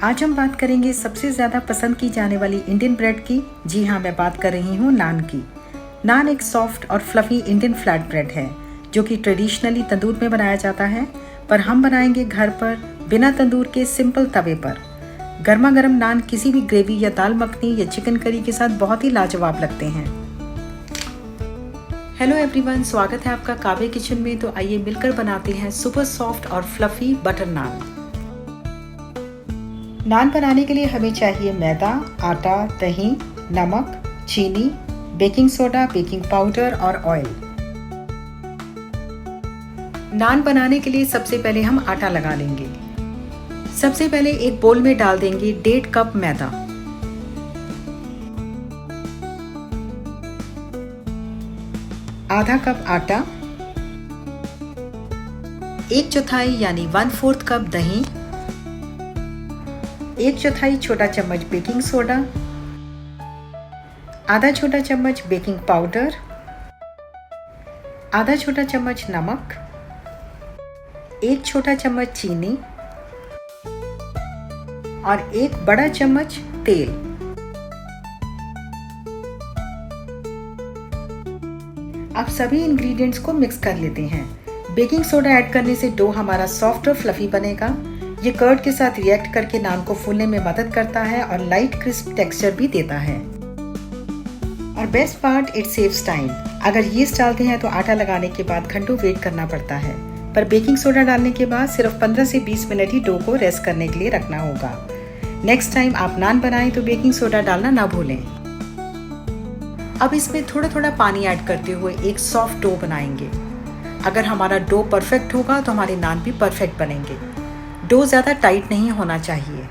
आज हम बात करेंगे सबसे ज़्यादा पसंद की जाने वाली इंडियन ब्रेड की। जी हाँ, मैं बात कर रही हूँ नान की। नान एक सॉफ्ट और फ्लफी इंडियन फ्लैट ब्रेड है जो कि ट्रेडिशनली तंदूर में बनाया जाता है, पर हम बनाएंगे घर पर बिना तंदूर के सिंपल तवे पर। गर्मा गर्म नान किसी भी ग्रेवी या दाल मखनी या चिकन करी के साथ बहुत ही लाजवाब लगते हैं। हेलो एवरीवन, स्वागत है आपका काव्य किचन में। तो आइए मिलकर बनाते हैं सुपर सॉफ्ट और फ्लफी बटर नान। नान बनाने के लिए हमें चाहिए मैदा, आटा, दही, नमक, चीनी, बेकिंग सोडा, बेकिंग पाउडर और ऑयल। नान बनाने के लिए सबसे पहले हम आटा लगा लेंगे। सबसे पहले एक बोल में डाल देंगे 1.5 कप मैदा, आधा कप आटा, 1/4 यानी 1/4 कप दही, 1/4 छोटा चम्मच बेकिंग सोडा, आधा छोटा चम्मच बेकिंग पाउडर, आधा छोटा चम्मच नमक, 1 छोटा चम्मच चीनी और 1 बड़ा चम्मच तेल। अब सभी इंग्रेडिएंट्स को मिक्स कर लेते हैं। बेकिंग सोडा ऐड करने से डो हमारा सॉफ्ट और फ्लफी बनेगा। ये कर्ड के साथ रिएक्ट करके नान को फूलने में मदद करता है और लाइट क्रिस्प टेक्सचर भी देता है। और best part, it saves time. अगर यीस्ट डालते हैं तो आटा लगाने के बाद घंटों वेट करना पड़ता है, पर बेकिंग सोडा डालने के बाद सिर्फ 15 से 20 मिनट ही डो को रेस्ट करने के लिए रखना होगा। नेक्स्ट टाइम आप नान बनाएं तो बेकिंग सोडा डालना ना भूलें। अब इसमें थोड़ा थोड़ा पानी ऐड करते हुए एक सॉफ्ट डो बनाएंगे। अगर हमारा डो परफेक्ट होगा तो हमारे नान भी परफेक्ट बनेंगे। डो ज़्यादा टाइट नहीं होना चाहिए।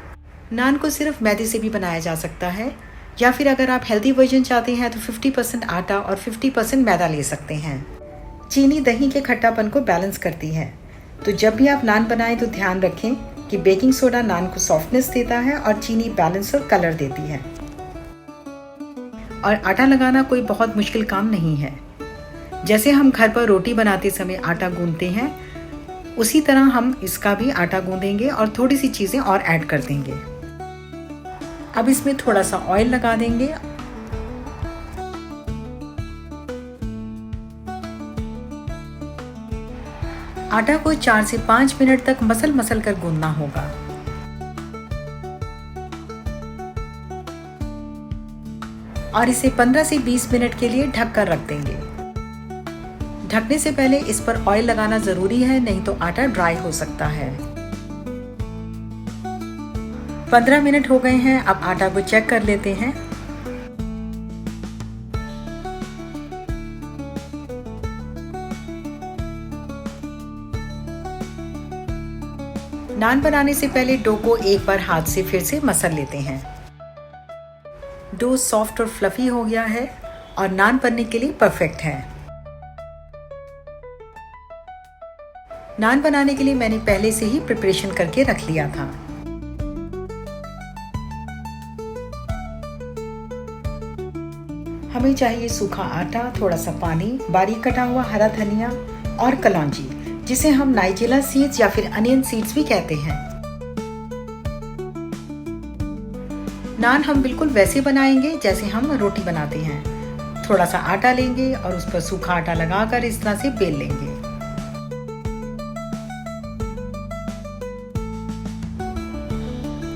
नान को सिर्फ मैदे से भी बनाया जा सकता है, या फिर अगर आप हेल्दी वर्जन चाहते हैं तो 50% आटा और 50% मैदा ले सकते हैं। चीनी दही के खट्टापन को बैलेंस करती है, तो जब भी आप नान बनाएं तो ध्यान रखें कि बेकिंग सोडा नान को सॉफ्टनेस देता है और चीनी बैलेंस और कलर देती है। और आटा लगाना कोई बहुत मुश्किल काम नहीं है। जैसे हम घर पर रोटी बनाते समय आटा गूंदते हैं, उसी तरह हम इसका भी आटा गूंदेंगे और थोड़ी सी चीज़ें और ऐड कर देंगे। अब इसमें थोड़ा सा ऑयल लगा देंगे। आटा को 4 से 5 मिनट तक मसल कर गूंदना होगा। और इसे 15 से 20 मिनट के लिए ढक कर रख देंगे। ढकने से पहले इस पर ऑयल लगाना जरूरी है, नहीं तो आटा ड्राई हो सकता है। 15 मिनट हो गए हैं। अब आटा को चेक कर लेते हैं। नान बनाने से पहले डो को एक बार हाथ से फिर से मसल लेते हैं। डो सॉफ्ट और फ्लफी हो गया है और नान बनने के लिए परफेक्ट है। नान बनाने के लिए मैंने पहले से ही प्रिपरेशन करके रख लिया था। हमें चाहिए सूखा आटा, थोड़ा सा पानी, बारीक कटा हुआ हरा धनिया और कलौंजी, जिसे हम नाइजेला सीड्स या फिर अनियन सीड्स भी कहते हैं। नान हम बिल्कुल वैसे बनाएंगे जैसे हम रोटी बनाते हैं। थोड़ा सा आटा लेंगे और उस पर सूखा आटा लगाकर इस तरह से बेल लेंगे।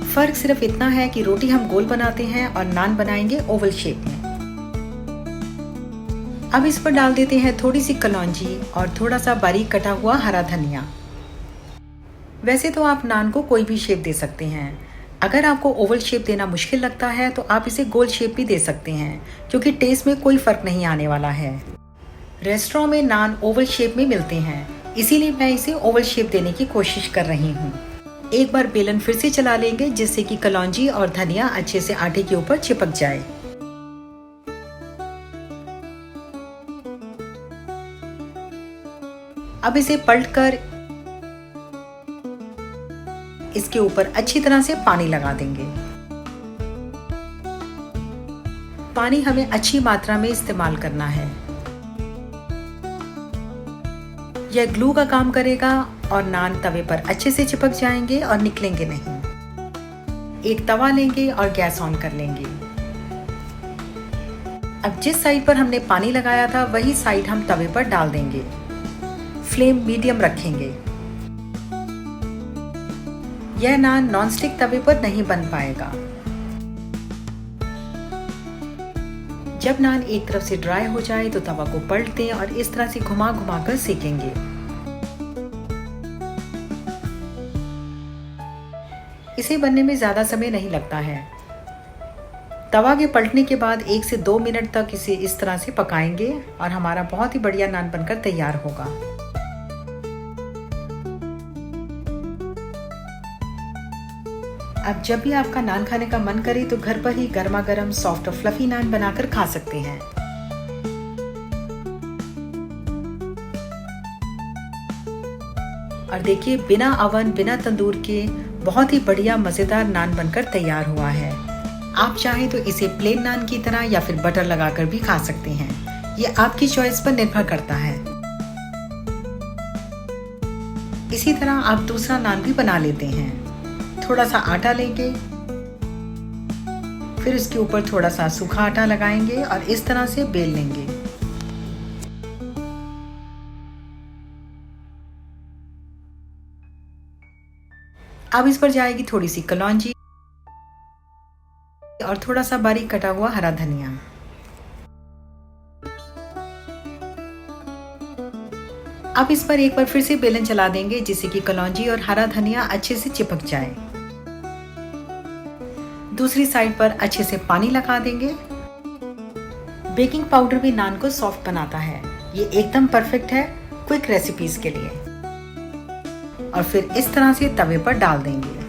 फर्क सिर्फ इतना है कि रोटी हम गोल बनाते हैं और नान बनाएंगे ओवल शेप में। अब इस पर डाल देते हैं थोड़ी सी कलौंजी और थोड़ा सा बारीक कटा हुआ हरा धनिया। वैसे तो आप नान को कोई भी शेप दे सकते हैं। अगर आपको ओवल शेप देना मुश्किल लगता है तो आप इसे गोल शेप भी दे सकते हैं, क्योंकि टेस्ट में कोई फर्क नहीं आने वाला है। रेस्टोरेंट में नान ओवल शेप में मिलते हैं, इसीलिए मैं इसे ओवल शेप देने की कोशिश कर रही हूँ। एक बार बेलन फिर से चला लेंगे, जिससे कि कलौंजी और धनिया अच्छे से आटे के ऊपर चिपक जाए। अब इसे पलटकर इसके ऊपर अच्छी तरह से पानी लगा देंगे। पानी हमें अच्छी मात्रा में इस्तेमाल करना है। यह ग्लू का काम करेगा और नान तवे पर अच्छे से चिपक जाएंगे और निकलेंगे नहीं। एक तवा लेंगे और गैस ऑन कर लेंगे। अब जिस साइड पर हमने पानी लगाया था वही साइड हम तवे पर डाल देंगे। फ्लेम मीडियम रखेंगे। यह नान नॉनस्टिक तवे पर नहीं बन पाएगा। जब नान एक तरफ से ड्राई हो जाए तो तवा को पलट दें और इस तरह से घुमा घुमा कर सेकेंगे। इसे बनने में ज्यादा समय नहीं लगता है। तवा के पलटने के बाद 1 से 2 मिनट तक इसे इस तरह से पकाएंगे और हमारा बहुत ही बढ़िया नान बनकर तैयार होगा। अब जब भी आपका नान खाने का मन करे तो घर पर ही गर्मा गर्म सॉफ्ट और फ्लफी नान बनाकर खा सकते हैं। और देखिए, बिना अवन बिना तंदूर के बहुत ही बढ़िया मजेदार नान बनकर तैयार हुआ है। आप चाहें तो इसे प्लेन नान की तरह या फिर बटर लगाकर भी खा सकते हैं। ये आपकी चॉइस पर निर्भर करता है। इसी तरह आप दूसरा नान भी बना लेते हैं। थोड़ा सा आटा लेंगे, फिर इसके ऊपर थोड़ा सा सूखा आटा लगाएंगे और इस तरह से बेल लेंगे। अब इस पर जाएगी थोड़ी सी कलौंजी और थोड़ा सा बारीक कटा हुआ हरा धनिया। अब इस पर एक बार फिर से बेलन चला देंगे जिससे कि कलौंजी और हरा धनिया अच्छे से चिपक जाए। दूसरी साइड पर अच्छे से पानी लगा देंगे। बेकिंग पाउडर भी नान को सॉफ्ट बनाता है। ये एकदम परफेक्ट है क्विक रेसिपीज के लिए। और फिर इस तरह से तवे पर डाल देंगे।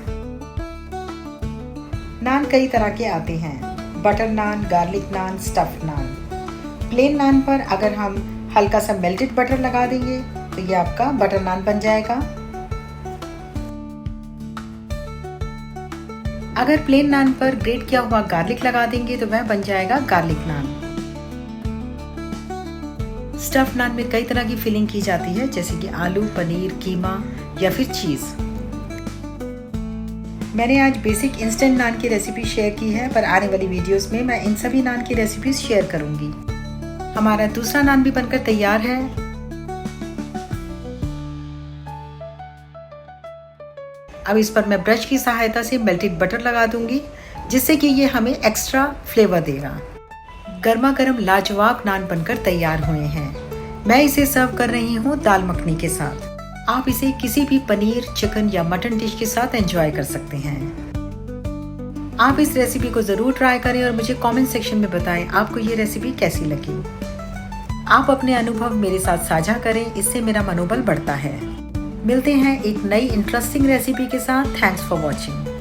नान कई तरह के आते हैं, बटर नान, गार्लिक नान, स्टफ्ड नान। प्लेन नान पर अगर हम हल्का सा मेल्टेड बटर लगा देंगे तो ये आपका बटर नान बन जाएगा। अगर प्लेन नान पर ग्रेट किया हुआ गार्लिक लगा देंगे तो वह बन जाएगा गार्लिक नान। स्टफ्ड नान में कई तरह की फिलिंग की जाती है, जैसे कि आलू, पनीर, कीमा या फिर चीज। मैंने आज बेसिक इंस्टेंट नान की रेसिपी शेयर की है, पर आने वाली वीडियोस में मैं इन सभी नान की रेसिपीज शेयर करूंगी। हमारा दूसरा नान भी बनकर तैयार है। अब इस पर मैं ब्रश की सहायता से मेल्टेड बटर लगा दूंगी, जिससे कि ये हमें एक्स्ट्रा फ्लेवर देगा। गर्मा गर्म लाजवाब नान बनकर तैयार हुए हैं। मैं इसे सर्व कर रही हूँ दाल मखनी के साथ। आप इसे किसी भी पनीर, चिकन या मटन डिश के साथ एंजॉय कर सकते हैं। आप इस रेसिपी को जरूर ट्राई करें और मुझे कमेंट सेक्शन में बताएं आपको ये रेसिपी कैसी लगी। आप अपने अनुभव मेरे साथ साझा करें, इससे मेरा मनोबल बढ़ता है। मिलते हैं एक नई इंटरेस्टिंग रेसिपी के साथ। Thanks for watching.